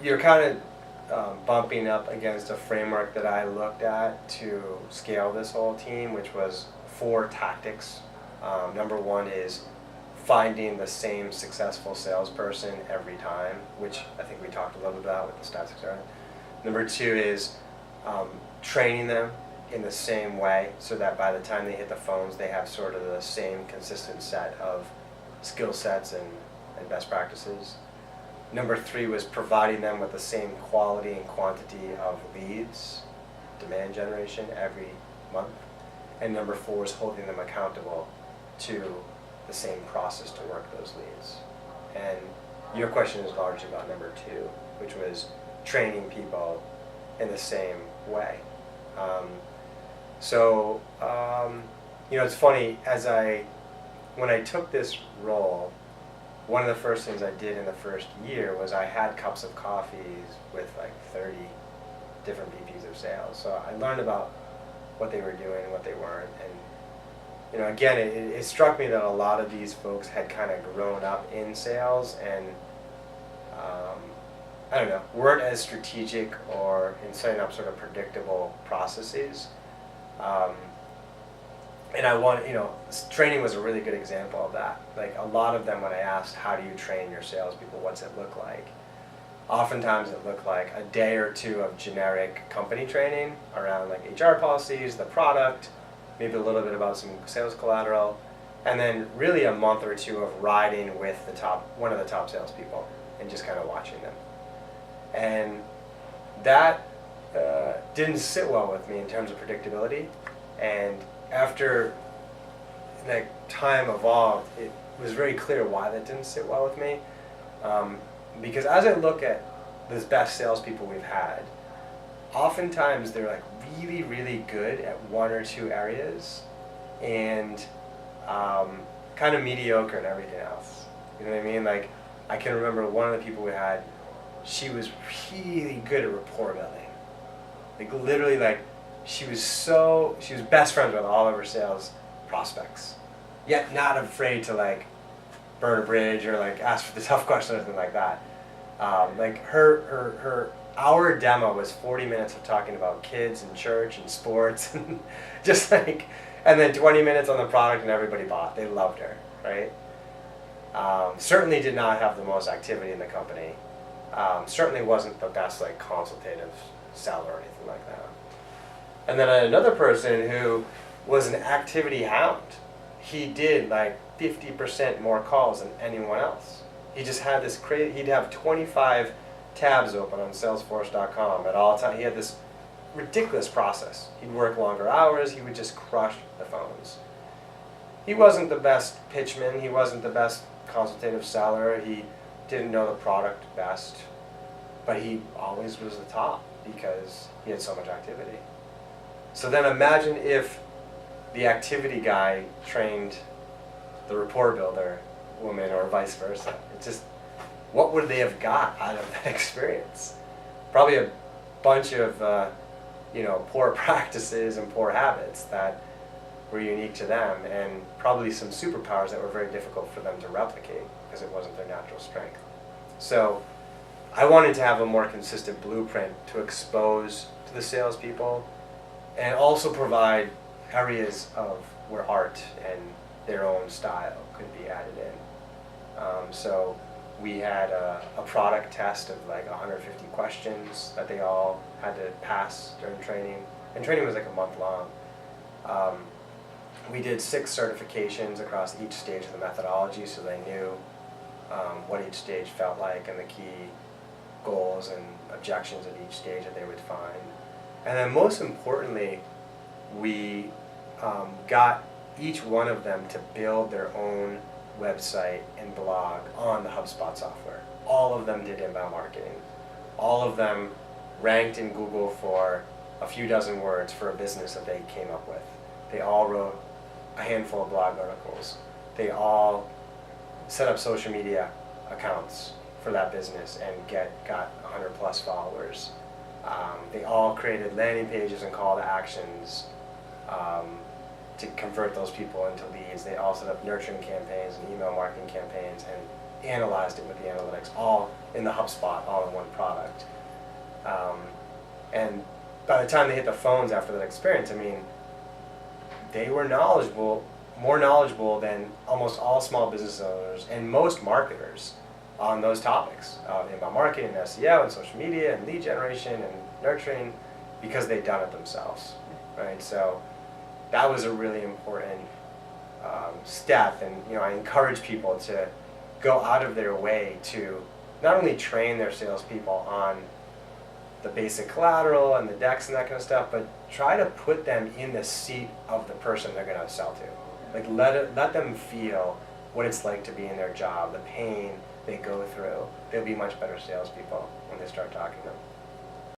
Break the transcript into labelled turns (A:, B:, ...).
A: you're kind of bumping up against a framework that I looked at to scale this whole team, which was 4 tactics. Number 1 is finding the same successful salesperson every time, which I think we talked a little bit about with the Stats Accelerator. Number 2 is training them in the same way so that by the time they hit the phones, they have sort of the same consistent set of skill sets and best practices. Number 3 was providing them with the same quality and quantity of leads, demand generation every month. And number 4 is holding them accountable to the same process to work those leads. And your question is largely about number 2, which was training people in the same way. It's funny, when I took this role, one of the first things I did in the first year was I had cups of coffees with like 30 different VPs of sales. So I learned about what they were doing and what they weren't. And again, it struck me that a lot of these folks had kind of grown up in sales and weren't as strategic or in setting up sort of predictable processes. And training was a really good example of that. Like a lot of them, when I asked, how do you train your salespeople, what's it look like? Oftentimes it looked like a day or 2 of generic company training around like HR policies, the product, maybe a little bit about some sales collateral, and then really a month or 2 of riding with one of the top salespeople and just kind of watching them. And that didn't sit well with me in terms of predictability. And after time evolved, it was very clear why that didn't sit well with me. Because as I look at the best salespeople we've had, oftentimes they're like really, really good at 1 or 2 areas and kind of mediocre in everything else. You know what I mean? Like I can remember one of the people we had, she was really good at rapport building. Like literally she was best friends with all of her sales prospects, yet not afraid to burn a bridge or ask for the tough question or anything like that. Her hour demo was 40 minutes of talking about kids and church and sports and and then 20 minutes on the product and everybody bought. They loved her, right? Certainly did not have the most activity in the company. Certainly wasn't the best consultative seller or anything like that. And then another person who was an activity hound. He did 50% more calls than anyone else. He just had this crazy, he'd have 25 tabs open on Salesforce.com at all times. He had this ridiculous process. He'd work longer hours, he would just crush the phones. He wasn't the best pitchman, he wasn't the best consultative seller, he didn't know the product best, but he always was the top because he had so much activity. So then imagine if the activity guy trained the rapport builder woman or vice versa. It's just, what would they have got out of that experience? Probably a bunch of poor practices and poor habits that were unique to them, and probably some superpowers that were very difficult for them to replicate because it wasn't their natural strength. So I wanted to have a more consistent blueprint to expose to the salespeople and also provide areas of where art and their own style could be added in. So we had a product test of 150 questions that they all had to pass during training. And training was a month long. We did 6 certifications across each stage of the methodology so they knew what each stage felt like and the key goals and objections at each stage that they would find. And then most importantly, we got each one of them to build their own website and blog on the HubSpot software. All of them did inbound marketing. All of them ranked in Google for a few dozen words for a business that they came up with. They all wrote a handful of blog articles. They all set up social media accounts for that business and got 100 plus followers. They all created landing pages and call to actions to convert those people into leads. They all set up nurturing campaigns and email marketing campaigns, and analyzed it with the analytics, all in the HubSpot, all in one product. And by the time they hit the phones after that experience, I mean, they were more knowledgeable than almost all small business owners and most marketers on those topics, about marketing and SEO and social media and lead generation and nurturing, because they'd done it themselves, right? So that was a really important step, and I encourage people to go out of their way to not only train their salespeople on the basic collateral and the decks and that kind of stuff, but try to put them in the seat of the person they're going to sell to. Like let them feel what it's like to be in their job, the pain they go through. They'll be much better salespeople when they start talking to them.